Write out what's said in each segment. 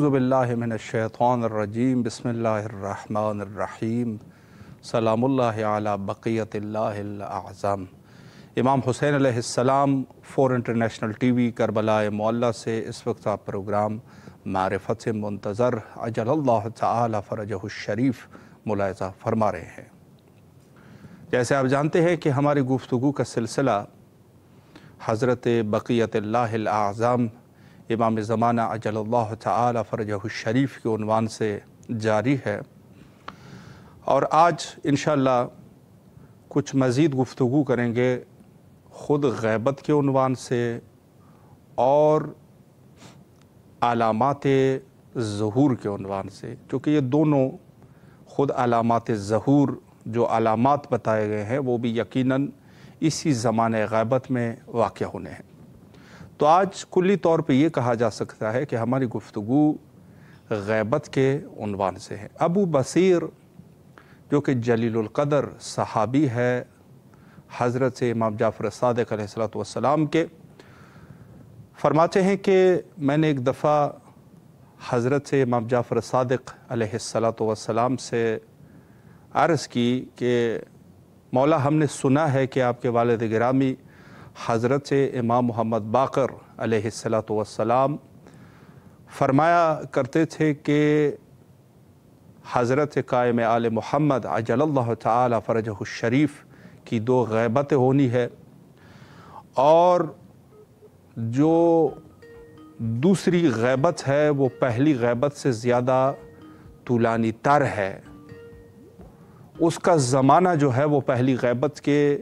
اعوذ باللہ من الشیطان الرجیم بسم اللہ الرحمن الرحیم سلام اللہ علی بقیت اللہ الاعظم۔ امام حسین علیہ السلام 4 انٹرنیشنل ٹی وی کربلا معلیٰ سے اس وقت آپ پروگرام معرفت سے منتظر عجل اللہ تعالی فرجہ الشریف ملاحظہ فرما رہے ہیں۔ جیسے آپ جانتے ہیں کہ ہماری گفتگو کا سلسلہ حضرت بقیت اللہ الاعظم امام زمانہ عجل اللہ تعالی فرجہ الشریف کے عنوان سے جاری ہے، اور آج انشاءاللہ کچھ مزید گفتگو کریں گے خود غیبت کے عنوان سے اور علامات ظہور کے عنوان سے، کیونکہ یہ دونوں خود علامات ظہور جو علامات بتائے گئے ہیں وہ بھی یقیناً اسی زمانہ غیبت میں واقع ہونے ہیں۔ تو آج کلی طور پہ یہ کہا جا سکتا ہے کہ ہماری گفتگو غیبت کے عنوان سے ہے۔ ابو بصیر جو کہ جلیل القدر صحابی ہے حضرت امام جعفر صادق علیہ السلام کے، فرماتے ہیں کہ میں نے ایک دفعہ حضرت امام جعفر صادق علیہ السلام سے عرض کی کہ مولا ہم نے سنا ہے کہ آپ کے والد گرامی حضرت امام محمد باقر علیہ السلام فرمایا کرتے تھے کہ حضرت قائم آل محمد عجل اللہ تعالی فرجہ الشریف کی 2 غیبتیں ہونی ہے، اور جو دوسری غیبت ہے وہ پہلی غیبت سے زیادہ طولانی تر ہے، اس کا زمانہ جو ہے وہ پہلی غیبت کے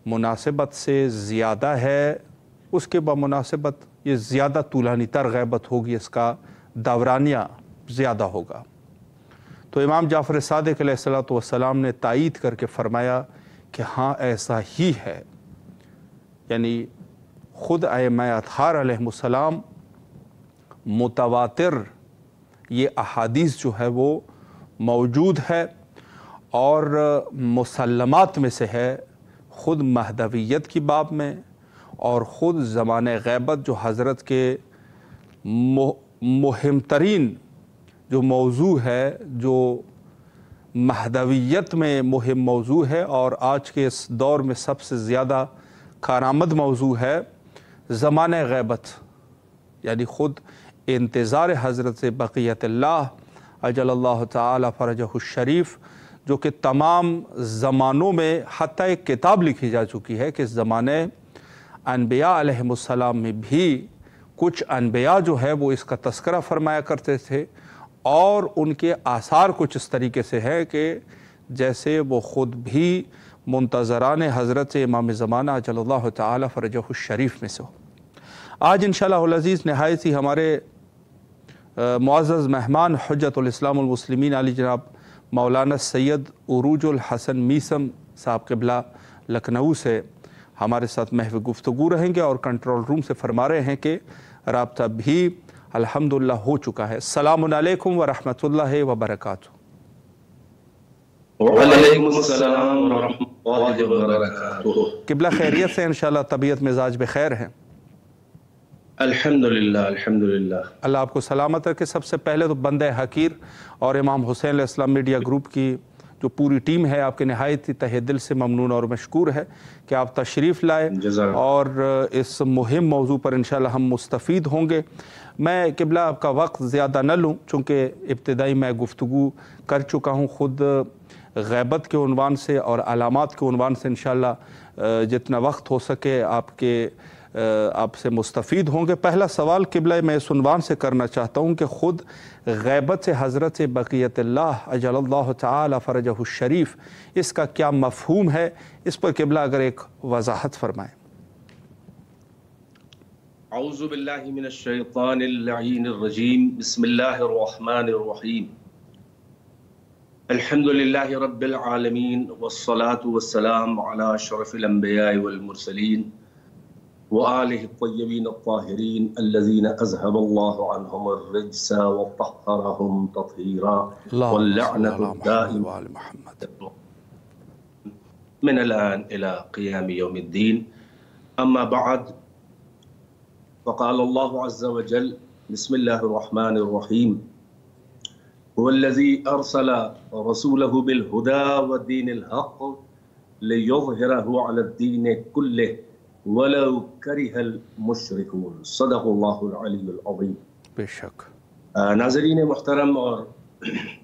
مناسبت سے زیادہ ہے، اس کے بمناسبت یہ زیادہ طولانی تر غیبت ہوگی، اس کا دورانیہ زیادہ ہوگا۔ تو امام جعفر صادق علیہ السلام نے تائید کر کے فرمایا کہ ہاں ایسا ہی ہے، یعنی خود ائمہ اطہار علیہ السلام متواتر یہ احادیث جو ہے وہ موجود ہے، اور مسلمات میں سے ہے خود مہدویت کی باب میں، اور خود زمانہ غیبت جو حضرت کے مہم ترین جو موضوع ہے، جو مہدویت میں مہم موضوع ہے اور آج کے اس دور میں سب سے زیادہ کارآمد موضوع ہے، زمانہ غیبت، یعنی خود انتظار حضرت بقیت اللہ عجل اللہ تعالی فرجہ الشریف، جو کہ تمام زمانوں میں حتیٰ ایک کتاب لکھی جا چکی ہے کہ زمانے انبیاء علیہ السلام میں بھی کچھ انبیاء جو ہے وہ اس کا تذکرہ فرمایا کرتے تھے، اور ان کے آثار کچھ اس طریقے سے ہے کہ جیسے وہ خود بھی منتظران حضرت امام زمانہ عجل اللہ تعالی فرجہ الشریف میں سے ہو۔ آج انشاءاللہ العزیز نہایت ہی ہمارے معزز مہمان حجت الاسلام المسلمین علی جناب مولانا سید عروج الحسن میثم صاحب قبلہ لکھنؤ سے ہمارے ساتھ محو گفتگو رہیں گے، اور کنٹرول روم سے فرما رہے ہیں کہ رابطہ بھی الحمدللہ ہو چکا ہے۔ السلام علیکم ورحمۃ اللہ وبرکاتہ۔ وعلیکم السلام ورحمۃ اللہ وبرکاتہ۔ قبلہ خیریت سے انشاءاللہ، طبیعت مزاج بخیر ہے؟ الحمدللہ الحمدللہ، اللہ آپ کو سلامت رکھے۔ سب سے پہلے تو بندہ حقیر اور امام حسین علیہ السلام میڈیا گروپ کی جو پوری ٹیم ہے آپ کے نہایت ہی تہ دل سے ممنون اور مشکور ہے کہ آپ تشریف لائے، اور اس مہم موضوع پر انشاءاللہ ہم مستفید ہوں گے۔ میں قبلہ آپ کا وقت زیادہ نہ لوں، چونکہ ابتدائی میں گفتگو کر چکا ہوں خود غیبت کے عنوان سے اور علامات کے عنوان سے، انشاءاللہ جتنا وقت ہو سکے آپ سے مستفید ہوں گے۔ پہلا سوال قبلہ میں اس عنوان سے کرنا چاہتا ہوں کہ خود غیبت سے حضرت بقیت اللہ عجل اللہ تعالی فرجہ الشریف، اس کا کیا مفہوم ہے، اس پر قبلہ اگر ایک وضاحت فرمائیں۔ اعوذ باللہ من الشیطان اللعین الرجیم، بسم اللہ الرحمن الرحیم، الحمدللہ رب العالمین، والصلاة والسلام علی اشرف الانبیاء والمرسلین وآلہ الطیبین الطاہرین الذین اذہب اللہ عنہم الرجس وطہرہم تطہیرا واللعنۃ الدائمۃ من الآن الى قیام یوم الدین۔ اما بعد، فقال اللہ عز وجل بسم اللہ الرحمن الرحیم والذی ارسل رسولہ بالہدا ودین الحق لیظہرہ علی الدین کلہ ولو کرہ المشرکون صدق اللہ العلی العظیم۔ بے شک۔ ناظرین محترم اور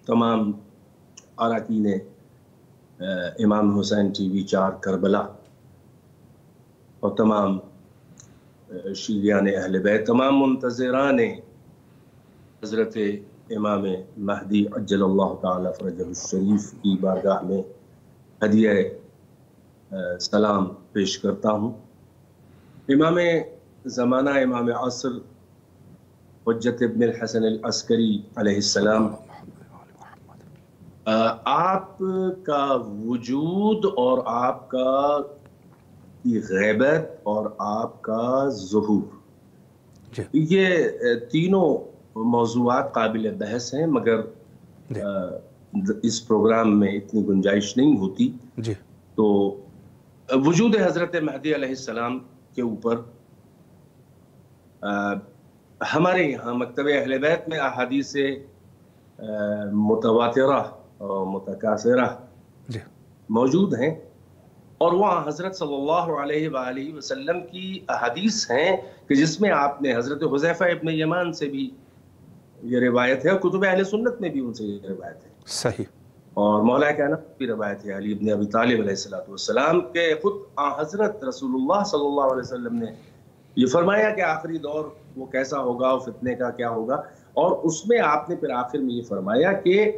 تمام اراکین امام حسین ٹی وی 4 کربلا اور تمام شیعیان اہل بیت، تمام منتظران حضرت امام مہدی عجل اللہ تعالی فرجہ الشریف کی بارگاہ میں ہدیہ سلام پیش کرتا ہوں۔ امام زمانہ، امام عصر حجت ابن الحسن العسکری علیہ السلام، آپ کا وجود اور آپ کا غیبت اور آپ کا ظہور، یہ تینوں موضوعات قابل بحث ہیں، مگر اس پروگرام میں اتنی گنجائش نہیں ہوتی، تو وجود حضرت مہدی علیہ السلام کے اوپر ہمارے یہاں مکتب اہل بیت میں احادیث متواترہ اور متکاثرہ موجود ہیں، اور وہاں حضرت صلی اللہ علیہ وآلہ وسلم کی احادیث ہیں کہ جس میں آپ نے حضرت حذیفہ ابن یمان سے بھی یہ روایت ہے، اور کتب اہل سنت میں بھی ان سے یہ روایت ہے صحیح، اور مولا کائنات کی روایت ہے علی ابن ابی طالب علیہ السلام کے خود حضرت رسول اللہ صلی اللہ علیہ وسلم نے یہ فرمایا کہ آخری دور وہ کیسا ہوگا اور فتنے کا کیا ہوگا، اور اس میں آپ نے پھر آخر میں یہ فرمایا کہ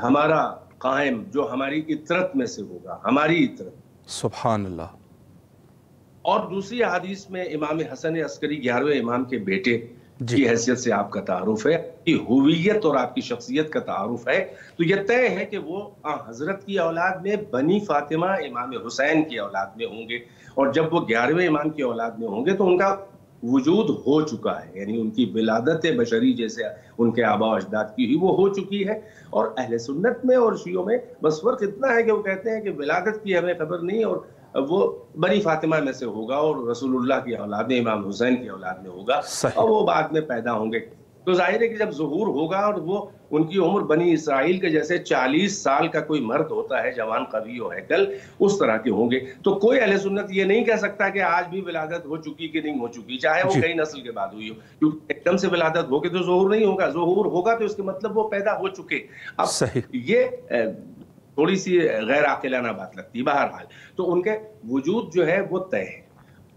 ہمارا قائم جو ہماری اطرت میں سے ہوگا، ہماری اطرت، سبحان اللہ۔ اور دوسری حدیث میں امام حسن عسکری 11ویں امام کے بیٹے کی حیثیت سے آپ کا تعارف ہے، آپ کی ہویت اور آپ کی شخصیت کا تعارف ہے، تو یہ طے ہے کہ وہ حضرت کی اولاد میں بنی فاطمہ امام حسین کی اولاد میں ہوں گے، اور جب وہ 11ویں امام کی اولاد میں ہوں گے تو ان کا وجود ہو چکا ہے، یعنی ان کی ولادت بشری جیسے ان کے آبا و اجداد کی ہوئی وہ ہو چکی ہے۔ اور اہل سنت میں اور شیعوں میں بس فرق اتنا ہے کہ وہ کہتے ہیں کہ ولادت کی ہمیں خبر نہیں، اور وہ بنی فاطمہ میں سے ہوگا اور رسول اللہ کی اولاد میں، امام حسین کی اولاد میں ہوگا، اور وہ بعد میں پیدا ہوں گے۔ تو ظاہر ہے کہ جب ظہور ہوگا اور وہ ان کی عمر بنی اسرائیل کے جیسے 40 سال کا کوئی مرد ہوتا ہے، جوان قوی و ہیکل، اس طرح کے ہوں گے، تو کوئی اہل سنت یہ نہیں کہہ سکتا کہ آج بھی ولادت ہو چکی کہ نہیں ہو چکی، چاہے وہ کئی نسل کے بعد ہوئی ہو، کیونکہ ایک دم سے ولادت ہوگی تو ظہور نہیں ہوگا، ظہور ہوگا تو اس کے مطلب وہ پیدا ہو چکے۔ اب یہ تھوڑی سی غیر عاقلانہ بات لگتی ہے، بہرحال تو ان کے وجود جو ہے وہ طے ہے۔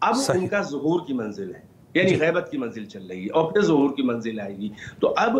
اب ان کا ظہور کی منزل ہے، یعنی غیبت کی منزل چل رہی ہے، اور پھر ظہور کی منزل آئے گی۔ تو اب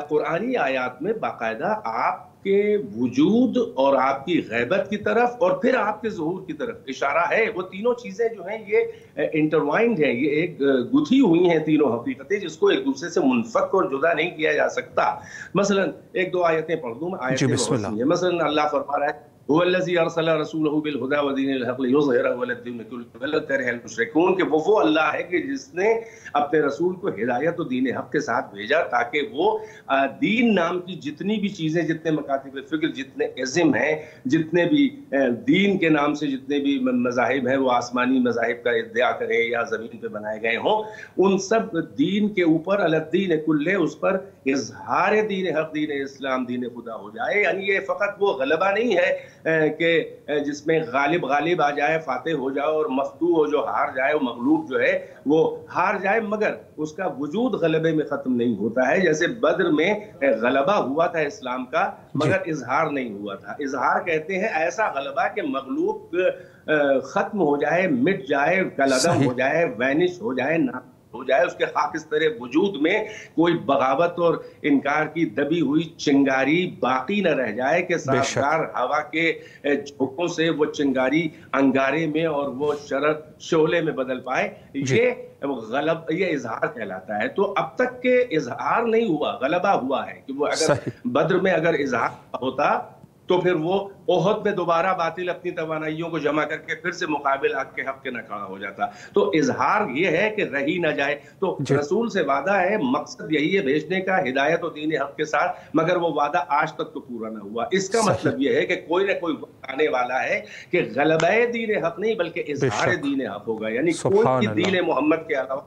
قرآنی آیات میں باقاعدہ آپ کے وجود اور آپ کی غیبت کی طرف اور پھر آپ کے ظہور کی طرف اشارہ ہے۔ وہ تینوں چیزیں جو ہیں یہ انٹروائنڈ ہیں، یہ ایک گتھی ہوئی ہیں تینوں حقیقتیں، جس کو ایک دوسرے سے منفک اور جدا نہیں کیا جا سکتا۔ مثلا ایک دو آیتیں پڑھ دوں، آیتیں بہت سی ہیں۔ مثلا اللہ فرما رہا ہے هو الذي ارسل رسوله بالهدى ودين الحق ليظهره على الدين كله ولو كره المشركون، کہ وہ اللہ ہے کہ جس نے اپنے رسول کو ہدایت و دین حق کے ساتھ بھیجا تاکہ وہ دین نام کی جتنی بھی چیزیں، جتنے مکاتب فکر، جتنے ازم ہیں، جتنے بھی دین کے نام سے جتنے بھی مذاہب ہیں وہ آسمانی مذاہب کا ادعا کریں یا زمین پہ بنائے گئے ہوں، ان سب دین کے اوپر علی الدین کلہ، اس پر اظہار دین حق، دین اسلام، دین خدا ہو جائے۔ یعنی یہ فقط وہ غلبہ نہیں ہے کہ جس میں غالب آ جائے، فاتح ہو جائے، اور مفتوح ہو جو ہار جائے، وہ مغلوب جو ہے وہ ہار جائے، مگر اس کا وجود غلبے میں ختم نہیں ہوتا ہے۔ جیسے بدر میں غلبہ ہوا تھا اسلام کا، مگر اظہار نہیں ہوا تھا۔ اظہار کہتے ہیں ایسا غلبہ کہ مغلوب ختم ہو جائے، مٹ جائے، کالعدم ہو جائے، وینش ہو جائے، نہ ہو جائے، اس کے خاکستر وجود میں کوئی بغاوت اور انکار کی دبی ہوئی چنگاری باقی نہ رہ جائے کہ سازگار ہوا کے جھونکوں سے وہ چنگاری انگارے میں اور وہ شرر شعلے میں بدل پائے۔ یہ اظہار کہلاتا ہے۔ تو اب تک کہ اظہار نہیں ہوا، غلبہ ہوا ہے کہ وہ اگر بدر میں اگر اظہار ہوتا تو پھر وہ احد میں دوبارہ باطل اپنی توانائیوں کو جمع کر کے پھر سے مقابل حق کے حق کے نہ کھڑا ہو جاتا۔ تو اظہار یہ ہے کہ رہی نہ جائے، تو رسول سے وعدہ ہے، مقصد یہی ہے بھیجنے کا ہدایت و دین حق کے ساتھ، مگر وہ وعدہ آج تک تو پورا نہ ہوا۔ اس کا مطلب یہ ہے کہ کوئی نہ کوئی وقت آنے والا ہے کہ غلبہ دین حق نہیں بلکہ اظہار دین حق ہوگا، یعنی کوئی دین محمد کے علاوہ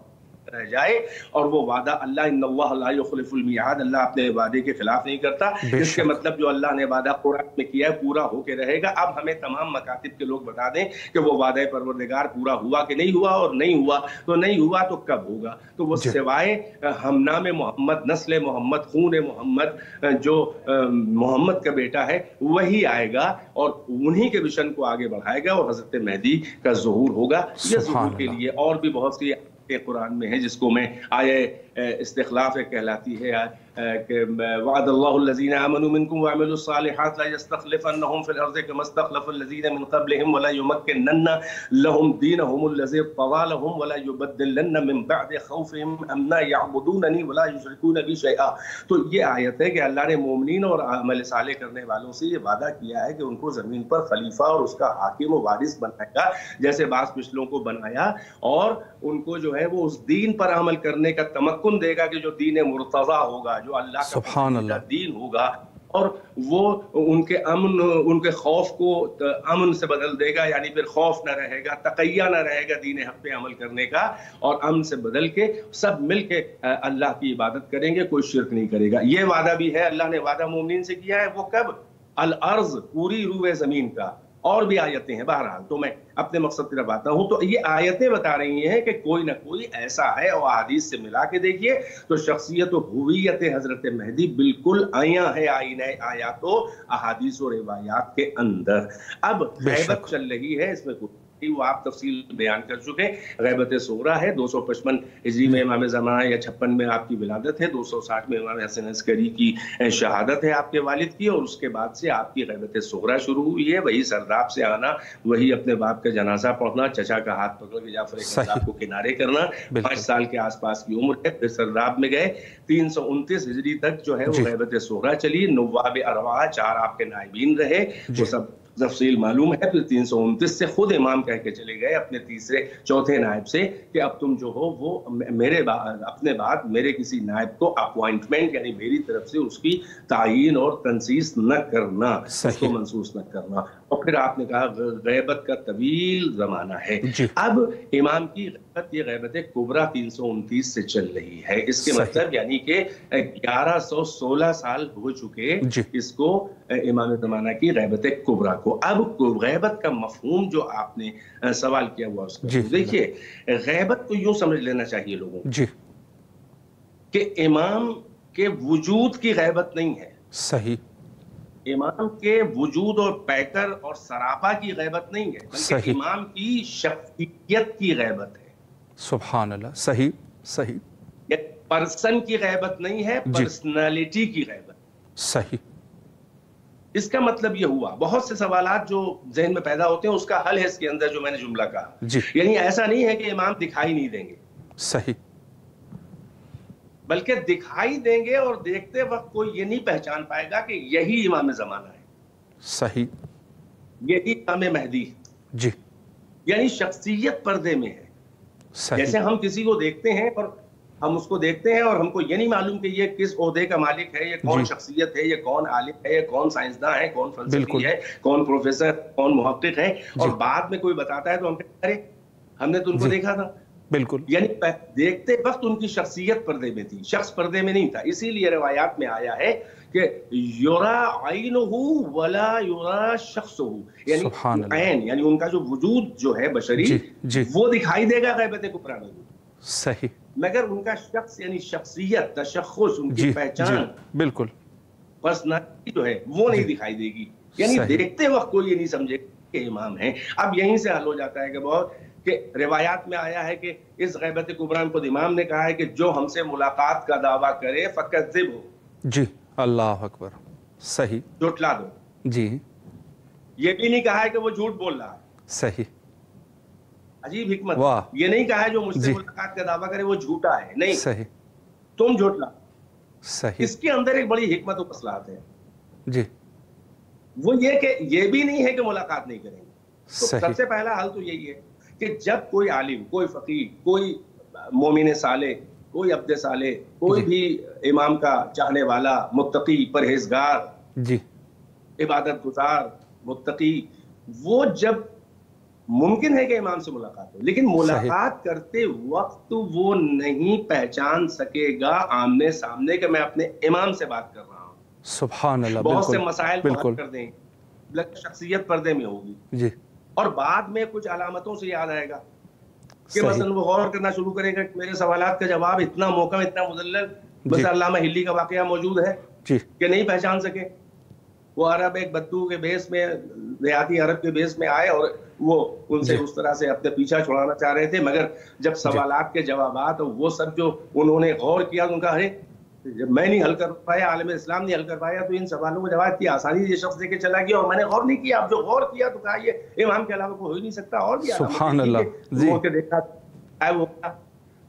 رہ جائے اور وہ وعدہ اللہ ان اللہ لا یخلف المیعاد، اللہ اپنے وعدے کے خلاف نہیں کرتا، اس کے مطلب جو اللہ نے وعدہ قرآن میں کیا ہے پورا ہو کے رہے گا۔ اب ہمیں تمام مکاتب کے لوگ بتا دیں کہ وہ وعدہ پروردگار پورا ہوا کہ نہیں ہوا، اور نہیں ہوا تو نہیں ہوا تو کب ہوگا؟ تو وہ سوائے ہم نام محمد، نسل محمد، خون محمد، جو محمد کا بیٹا ہے وہی آئے گا اور انہی کے مشن کو آگے بڑھائے گا اور حضرت مہدی کا ظہور ہوگا۔ یہ ظہور کے لیے اور بھی بہت سی قرآن میں ہے جس کو میں آیہ استخلاف کہلاتی ہے کہ وعد اللہ الذین آمنوا منکم وعملوا الصالحات لا یستخلفنہم فی الارض کما استخلف الذین من قبلہم ولا یمکنن لہم دینہم الذی ارتضی لہم ولا یبدلن من بعد خوفہم امنا یعبدوننی ولا یشرکون بی شیئا۔ تو یہ آیت ہے کہ اللہ نے مومنین اور عمل صالح کرنے والوں سے یہ وعدہ کیا ہے کہ ان کو زمین پر خلیفہ اور اس کا حاکم و وارث بنائے گا جیسے بعض پچھلوں کو بنایا، اور ان کو جو ہے وہ اس دین پر عمل کرنے کا تمکن دے گا کہ جو دین مرتضی ہوگا، جو اللہ کا دین ہوگا، اور وہ ان کے امن، ان کے خوف کو امن سے بدل دے گا، یعنی پھر خوف نہ رہے گا، تقیہ نہ رہے گا دین حق پہ عمل کرنے کا، اور امن سے بدل کے سب مل کے اللہ کی عبادت کریں گے، کوئی شرک نہیں کرے گا۔ یہ وعدہ بھی ہے، اللہ نے وعدہ مومنین سے کیا ہے، وہ کب؟ الارض، پوری روئے زمین کا۔ اور بھی آیتیں ہیں، بہرحال تو میں اپنے مقصد کی طرف آتا ہوں۔ تو یہ آیتیں بتا رہی ہیں کہ کوئی نہ کوئی ایسا ہے، اور احادیث سے ملا کے دیکھیے تو شخصیت و ہویت حضرت مہدی بالکل آیا ہے آئینہ آیات و احادیث و روایات کے اندر۔ اب غیبت چل رہی ہے، اس میں وہ آپ تفصیل بیان کر چکے۔ غیبت صغریٰ ہے، 255 ہجری میں امام زمانہ یا 56 میں آپ کی ولادت ہے، 260 میں امام حسن عسکری کی شہادت ہے آپ کے والد کی، اور اس کے بعد سے آپ کی غیبت صغریٰ شروع ہوئی ہے، وہی سرداب سے آنا، وہی اپنے باپ کا جنازہ پڑھنا، چچا کا ہاتھ پکڑ کے جعفر کذاب کو کنارے کرنا، 5 سال کے آس پاس کی عمر ہے، پھر سرداب میں گئے، 329 ہجری تک جو ہے وہ غیبت صغریٰ چلی، نواب اربعہ 4 آپ کے نائبین رہے، وہ سب تفصیل معلوم ہے۔ پھر 329 سے خود امام کہہ کے چلے گئے اپنے تیسرے چوتھے نائب سے کہ اب تم جو ہو وہ میرے اپنے بعد میرے کسی نائب کو اپوائنٹمنٹ، یعنی میری طرف سے اس کی تعیین اور تنسیص نہ کرنا، اس کو منسوخ نہ کرنا۔ اور پھر آپ نے کہا غیبت کا طویل زمانہ ہے۔ اب امام کی غیبت، یہ غیبت کبریٰ 329 سے چل رہی ہے، اس کے مطلب یعنی کہ 1116 سال ہو چکے اس کو امام زمانہ کی غیبت کبریٰ کو۔ اب غیبت کا مفہوم جو آپ نے سوال کیا ہوا اس کا دیکھیے، غیبت کو یوں سمجھ لینا چاہیے لوگوں کہ امام کے وجود کی غیبت نہیں ہے، صحیح، امام کے وجود اور پیکر اور سراپا کی غیبت نہیں ہے، بلکہ امام کی شخصیت کی غیبت ہے۔ سبحان اللہ، صحیح صحیح، پرسن کی غیبت نہیں ہے، پرسنالٹی کی غیبت۔ صحیح، اس کا مطلب یہ ہوا، بہت سے سوالات جو ذہن میں پیدا ہوتے ہیں اس کا حل ہے اس کے اندر جو میں نے جملہ کہا، یعنی ایسا نہیں ہے کہ امام دکھائی نہیں دیں گے، صحیح، بلکہ دکھائی دیں گے اور دیکھتے وقت کوئی یہ نہیں پہچان پائے گا کہ یہی امام زمانہ ہے، صحیح، یہی امام مہدی، جی، یعنی شخصیت پردے میں ہے۔ جیسے ہم کسی کو دیکھتے ہیں اور ہم اس کو دیکھتے ہیں اور ہم کو یہ نہیں معلوم کہ یہ کس عہدے کا مالک ہے، یہ کون شخصیت ہے، یہ کون عالم ہے، یہ کون سائنسداں ہے، کون فلسفی ہے، کون پروفیسر، کون محقق ہے، اور بعد میں کوئی بتاتا ہے تو ہم کہتے ہیں ارے ہم نے تو ان کو دیکھا تھا۔ بالکل، یعنی دیکھتے وقت ان کی شخصیت پردے میں تھی، شخص پردے میں نہیں تھا۔ اسی لیے روایات میں آیا ہے کہ یرا عینہ ولا یرا شخصہ، یعنی عین یعنی ان کا جو وجود جو ہے بشری وہ دکھائی دے گا غیبت کبریٰ میں، صحیح، مگر ان کا شخص یعنی شخصیت، تشخص، ان کی پہچان، بالکل، پرسنالٹی جو ہے وہ نہیں دکھائی دے گی، یعنی دیکھتے وقت کوئی یہ نہیں سمجھے کہ امام ہیں۔ اب یہیں سے حل ہو جاتا ہے کہ بہت کہ روایات میں آیا ہے کہ اس غیبت کبریٰ میں خود امام نے کہا ہے کہ جو ہم سے ملاقات کا دعویٰ کرے فکذبہ، جی، اللہ اکبر، صحیح، جھٹلا دو۔ جی، یہ بھی نہیں کہا ہے کہ وہ جھوٹ بول رہا ہے، صحیح، عجیب حکمت، یہ نہیں کہا ہے جو مجھ سے ملاقات کا دعویٰ کرے وہ جھوٹا ہے، نہیں، صحیح، تم جھوٹلا، صحیح۔ اس کے اندر ایک بڑی حکمت و مصلحت ہے، جی، وہ یہ کہ یہ بھی نہیں ہے کہ ملاقات نہیں کریں گے۔ تو سب سے پہلا حل تو یہی ہے کہ جب کوئی عالم، کوئی فقیر، کوئی مومن صالح، کوئی عبد صالح، کوئی بھی امام کا چاہنے والا، متقی، پرہیزگار، جی، عبادت گزار، متقی، وہ جب ممکن ہے کہ امام سے ملاقات ہو، لیکن ملاقات کرتے وقت وہ نہیں پہچان سکے گا آمنے سامنے کہ میں اپنے امام سے بات کر رہا ہوں۔ سبحان اللہ، بہت سے بالکل مسائل کو بالکل حل کر دیں گے، شخصیت پردے میں ہوگی، جی اور بعد میں کچھ علامتوں سے یاد آئے گا کہ صحیح مثلا وہ غور کرنا شروع کرے گا کہ میرے سوالات کا جواب اتنا محکم، اتنا مدلل، جی بس علامہ ہلی کا واقعہ موجود ہے جی کہ نہیں پہچان سکے۔ وہ عرب ایک بدو کے بیس میں، دیہاتی عرب کے بیس میں آئے اور وہ ان سے جی اس طرح سے اپنے پیچھا چھڑانا چاہ رہے تھے، مگر جب سوالات کے جوابات اور وہ سب جو انہوں نے غور کیا تو ان کا ارے جب میں نہیں حل کر پایا، عالم اسلام نہیں حل کر پایا، تو ان سوالوں کا جواب کی آسانی یہ شخص دے کے چلا گیا اور میں نے غور نہیں کیا۔ اب جو غور کیا تو کہا یہ امام کے علاوہ کوئی ہو ہی نہیں سکتا، اور بھی سبحان اللہ جی کے دیکھا ہے وہ۔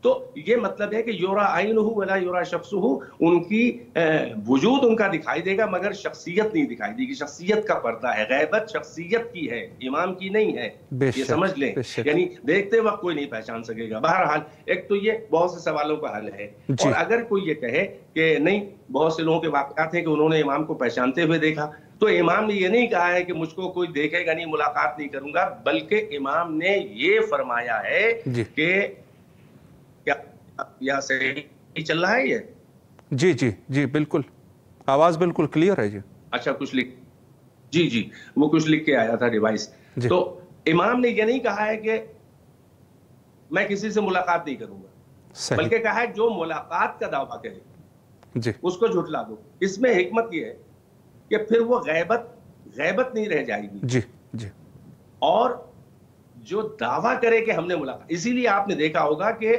تو یہ مطلب ہے کہ یورا عینہ ولا یورا شخصہ، ان کی وجود ان کا دکھائی دے گا مگر شخصیت نہیں دکھائی دے گی، شخصیت کا پردہ ہے، غیبت شخصیت کی ہے، امام کی نہیں ہے، یہ سمجھ لیں، یعنی دیکھتے وقت کوئی نہیں پہچان سکے گا۔ بہرحال ایک تو یہ بہت سے سوالوں کا حل ہے، اور اگر کوئی یہ کہے کہ نہیں بہت سے لوگوں کے واقعات ہیں کہ انہوں نے امام کو پہچانتے ہوئے دیکھا، تو امام نے یہ نہیں کہا ہے کہ مجھ کو کوئی دیکھے گا نہیں، ملاقات نہیں کروں گا، بلکہ امام نے یہ فرمایا ہے کہ یا صحیح چل رہا ہے یہ؟ جی جی جی بالکل، آواز بالکل کلیئر ہے جی۔ اچھا کچھ لکھ جی وہ کچھ لکھ کے آیا تھا ڈیوائس۔ تو امام نے یہ نہیں کہا ہے کہ میں کسی سے ملاقات نہیں کروں گا، بلکہ کہا ہے جو ملاقات کا دعویٰ کرے اس کو جھٹلا دو۔ اس میں حکمت یہ ہے کہ پھر وہ غیبت نہیں رہ جائے گی، جی جی، اور جو دعویٰ کرے کہ ہم نے ملاقات، اسی لیے آپ نے دیکھا ہوگا کہ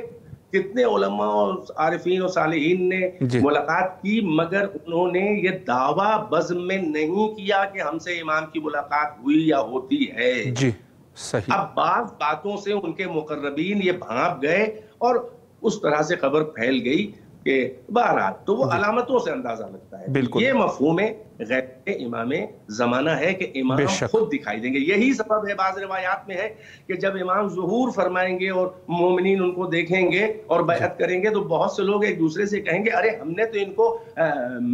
کتنے علماء اور عارفین اور صالحین نے ملاقات کی، مگر انہوں نے یہ دعویٰ بزم میں نہیں کیا کہ ہم سے امام کی ملاقات ہوئی یا ہوتی ہے۔ جی صحیح۔ اب بعض باتوں سے ان کے مقربین یہ بھانپ گئے اور اس طرح سے خبر پھیل گئی کہ بہرحال تو وہ علامتوں سے اندازہ لگتا ہے۔ یہ مفہوم غیب امام زمانہ ہے کہ امام خود دکھائی دیں گے۔ یہی سبب ہے بعض روایات میں ہے کہ جب امام ظہور فرمائیں گے اور مومنین ان کو دیکھیں گے اور بیعت کریں گے تو بہت سے لوگ ایک دوسرے سے کہیں گے ارے ہم نے تو ان کو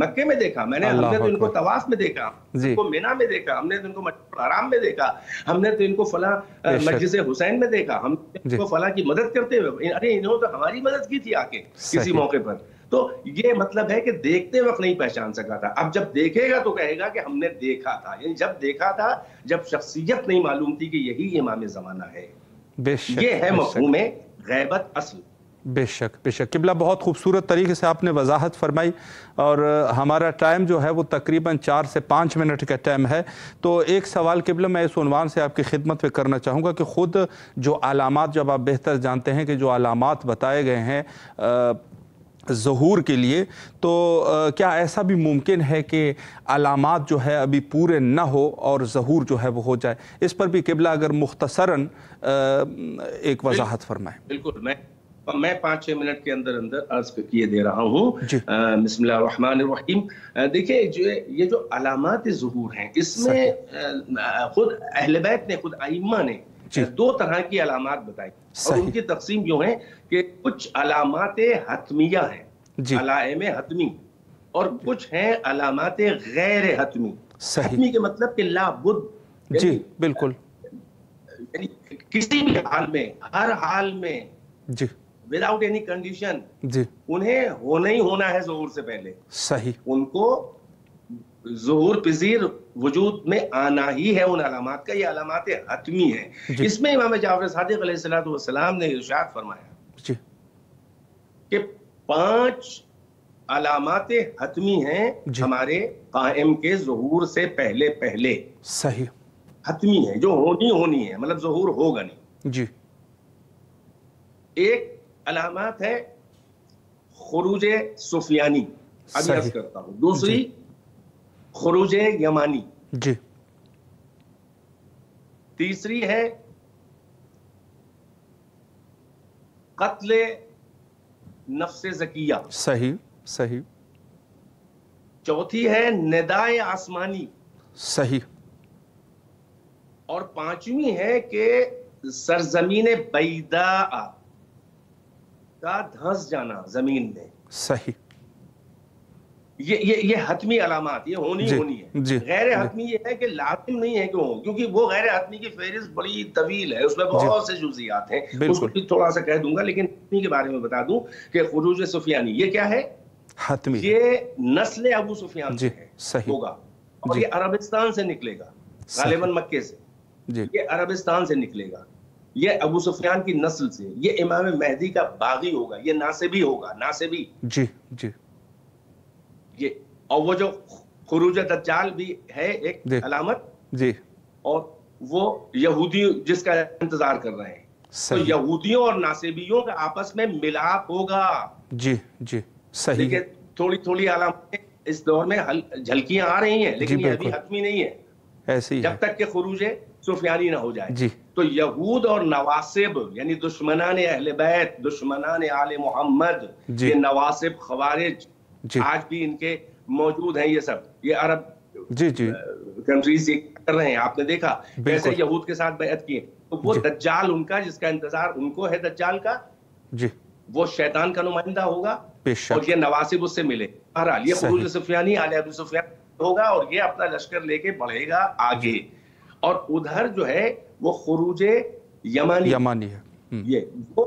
مکے میں دیکھا، ہم نے تو ان کو طواف میں دیکھا، ان کو مینا میں دیکھا، ہم نے تو ان کو مسجد الحرام میں دیکھا، ہم نے تو ان کو فلاں مسجد حسین میں دیکھا، ہم نے ان کو فلاں کی مدد کرتے ہوئے، ارے انہوں نے تو ہماری مدد کی تھی آ کے کسی موقع پر۔ تو یہ مطلب ہے کہ دیکھتے وقت نہیں پہچان سکا تھا، اب جب دیکھے گا تو کہے گا کہ ہم نے دیکھا تھا، یعنی جب دیکھا تھا جب شخصیت نہیں معلوم تھی کہ یہی امام زمانہ ہے۔ یہ ہے مفہوم غیبت اصل۔ بے شک بے شک قبلہ، بہت خوبصورت طریقے سے آپ نے وضاحت فرمائی، اور ہمارا ٹائم جو ہے وہ تقریباً 4 سے 5 منٹ کا ٹائم ہے۔ تو ایک سوال قبلہ میں اس عنوان سے آپ کی خدمت پہ کرنا چاہوں گا کہ خود جو علامات، جب آپ بہتر جانتے ہیں کہ جو علامات بتائے گئے ہیں ظہور کے لیے، تو کیا ایسا بھی ممکن ہے کہ علامات جو ہے ابھی پورے نہ ہو اور ظہور جو ہے وہ ہو جائے؟ اس پر بھی قبلہ اگر مختصراً ایک وضاحت فرمائیں۔ بالکل، میں 5-6 منٹ کے اندر عرض کیے دے رہا ہوں۔ بسم اللہ الرحمن الرحیم۔ دیکھیں یہ جو علامات ظہور ہیں، اس میں خود اہل بیت نے، خود ائمہ نے 2 طرح کی علامات بتائی، اور ان کی تقسیم جو ہے کہ کچھ علامات حتمیہ ہیں، علائم حتمی، اور کچھ ہیں علامات غیر حتمی۔ حتمی کے مطلب کہ لا بد، جی بالکل، یعنی کسی بھی حال میں، ہر حال میں، جی وداؤٹ اینی کنڈیشن، جی انہیں ہونا ہی ہونا ہے ظہور سے پہلے، صحیح، ان کو ظہور پذیر وجود میں آنا ہی ہے ان علامات کا۔ یہ علامات حتمی ہیں۔ اس میں امام جعفر صادق علیہ السلام نے ارشاد فرمایا کہ 5 علامات حتمی ہیں ہمارے قائم کے ظہور سے پہلے، صحیح، حتمی ہیں، جو ہونی ہے، مطلب ظہور ہوگا نہیں۔ جی، ایک علامات ہے خروج سفیانی، ابھی عرض کرتا ہوں۔ دوسری خروج یمانی، جی، تیسری ہے قتل نفس زکیہ، صحیح صحیح، چوتھی ہے ندائے آسمانی، صحیح، اور 5ویں ہے کہ سرزمین بیضاء کا دھنس جانا زمین میں۔ صحیح، یہ حتمی علامات یہ ہونی ہے. غیر حتمی یہ ہے کہ لازم نہیں ہے کہ ہوں، کیونکہ وہ غیر حتمی کی فہرست بڑی طویل ہے، اس میں بہت سے جزئیات ہیں، اس کو بھی تھوڑا سا کہہ دوں گا. لیکن حتمی کے بارے میں بتا دوں کہ خروج سفیانی یہ کیا ہے؟ حتمی. یہ نسل ابو سفیان سے ہوگا اور یہ عربستان سے نکلے گا، غالباً مکے سے. یہ عربستان سے نکلے گا، یہ ابو سفیان کی نسل سے. یہ امام مہدی کا باغی ہوگا، یہ ناصبی ہوگا، ناصبی. یہ اور وہ جو خروج دجال بھی ہے ایک علامت، اور وہ یہودی جس کا انتظار کر رہے ہیں. تو یہودیوں اور ناصبیوں کا آپس میں ملاپ ہوگا. صحیح. تھوڑی تھوڑی علامتیں اس دور میں جھلکیاں آ رہی ہیں، لیکن یہ ابھی حتمی نہیں ہے جب تک کہ خروج سفیانی نہ ہو جائے. تو یہود اور نواصب یعنی دشمنان اہل بیت، دشمنان آل محمد، یہ نواصب خوارج آج بھی ان کے موجود ہیں. یہ سب یہ عرب کنٹریز کر رہے ہیں. آپ نے دیکھا کیسے یہود کے ساتھ بیعت کیے. تو وہ دجال ان کا جس کا انتظار ان کو ہے، دجال کا، وہ شیطان کا نمائندہ ہوگا اور یہ نواصب اس سے ملے. بہرحال یہ خروج سفیانی آل ابو سفیان ہوگا اور یہ اپنا لشکر لے کے بڑھے گا آگے. اور ادھر جو ہے وہ خروج یمانی ہے. یہ وہ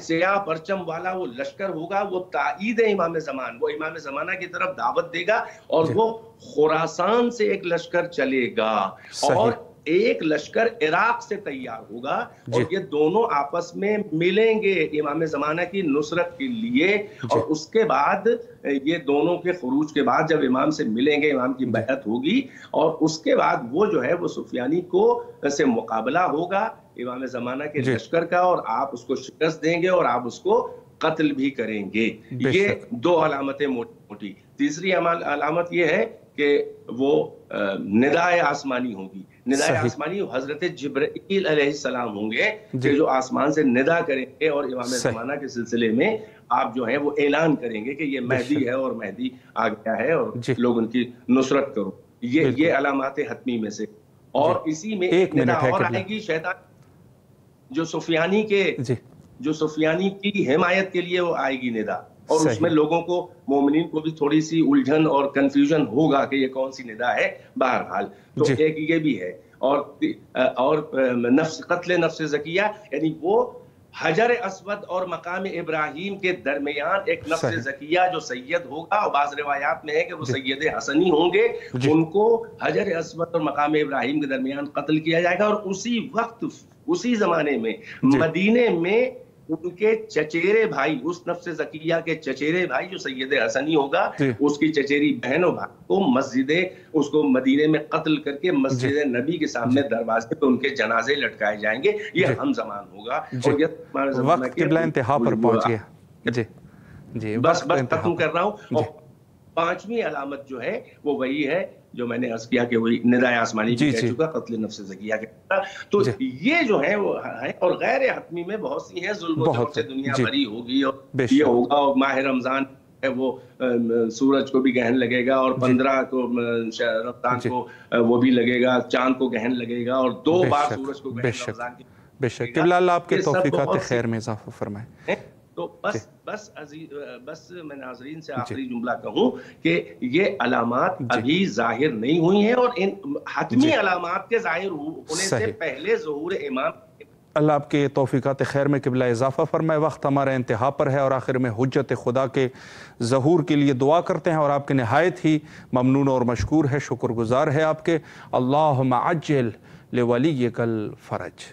سیاہ پرچم والا وہ لشکر ہوگا، وہ تائید امام زمان، وہ امام زمانہ کی طرف دعوت دے گا اور وہ خراسان سے ایک لشکر چلے گا اور ایک لشکر عراق سے تیار ہوگا اور یہ دونوں آپس میں ملیں گے امام زمانہ کی نصرت کے لیے. اور اس کے بعد یہ دونوں کے خروج کے بعد جب امام سے ملیں گے، امام کی بیعت ہوگی اور اس کے بعد وہ جو ہے وہ سفیانی کو سے مقابلہ ہوگا امام زمانہ کے لشکر کا، اور آپ اس کو شکست دیں گے اور آپ اس کو قتل بھی کریں گے. یہ دو علامتیں موٹی. تیسری علامت یہ ہے کہ وہ ندائے آسمانی ہوگی. ندائے آسمانی حضرت جبرائیل علیہ السلام ہوں گے کہ جو آسمان سے ندا کریں گے اور امام زمانہ کے سلسلے میں آپ جو ہیں وہ اعلان کریں گے کہ یہ مہدی ہے اور مہدی آ گیا ہے اور لوگ ان کی نصرت کرو. یہ علامات حتمی میں سے. اور اسی میں ایک ندا اور آئے گی شیطان جو سفیانی کی حمایت کے لیے وہ آئے گی ندا. اور اس میں لوگوں کو، مومنین کو بھی تھوڑی سی الجھن اور کنفیوژن ہوگا کہ یہ کون سی ندا ہے. بہرحال تو ایک یہ بھی ہے. اور قتل نفس زکیہ یعنی وہ حجر اسود اور مقام ابراہیم کے درمیان ایک نفس زکیہ جو سید ہوگا، اور بعض روایات میں ہے کہ وہ سید حسنی ہوں گے، ان کو حجر اسود اور مقام ابراہیم کے درمیان قتل کیا جائے گا. اور اسی وقت اسی زمانے میں مدینے میں ان کے چچیرے بھائی، اس نفس زکیہ کے چچیرے بھائی جو سید حسنی ہوگا، اس کی چچیری بہن و بھائی کو اس کو مدینے میں قتل کر کے مسجد نبی کے سامنے دروازے پہ ان کے جنازے لٹکائے جائیں گے. یہ ہم زمان ہوگا. اور یہ وقت قبلہ انتہا پر پہنچ گیا. بس ختم کر رہا ہوں. اور پانچویں علامت جو ہے وہ وہی ہے جو میں نے عرض کیا کہ وہی ندائے آسمانی بھی کہہ چکا، قتل نفس زکیہ کے. تو یہ جو ہے وہ ہیں. اور غیر حتمی میں بہت سی ہیں. ظلم و جور سے دنیا بھری ہوگی اور یہ ہوگا. اور ماہ رمضان ہے وہ سورج کو بھی گہن لگے گا، اور 15 کو رمضان کو وہ بھی لگے گا، چاند کو گہن لگے گا، اور 2 بار سورج کو گہن رمضان کی. بے شک. قبلہ اللہ آپ کے توفیقات خیر میں اضافہ فرمائے. تو بس میں ناظرین سے آخری جملہ کہوں کہ یہ علامات ابھی ظاہر نہیں ہوئی ہیں، اور ان حتمی علامات کے ظاہر ہونے سے پہلے ظہور امام. اللہ آپ کے توفیقات خیر میں قبلہ اضافہ فرمائے. وقت ہمارا انتہا پر ہے اور آخر میں حجت خدا کے ظہور کے لیے دعا کرتے ہیں، اور آپ کے نہایت ہی ممنون اور مشکور ہے، شکر گزار ہے آپ کے. اللہم عجل لولیک الفرج.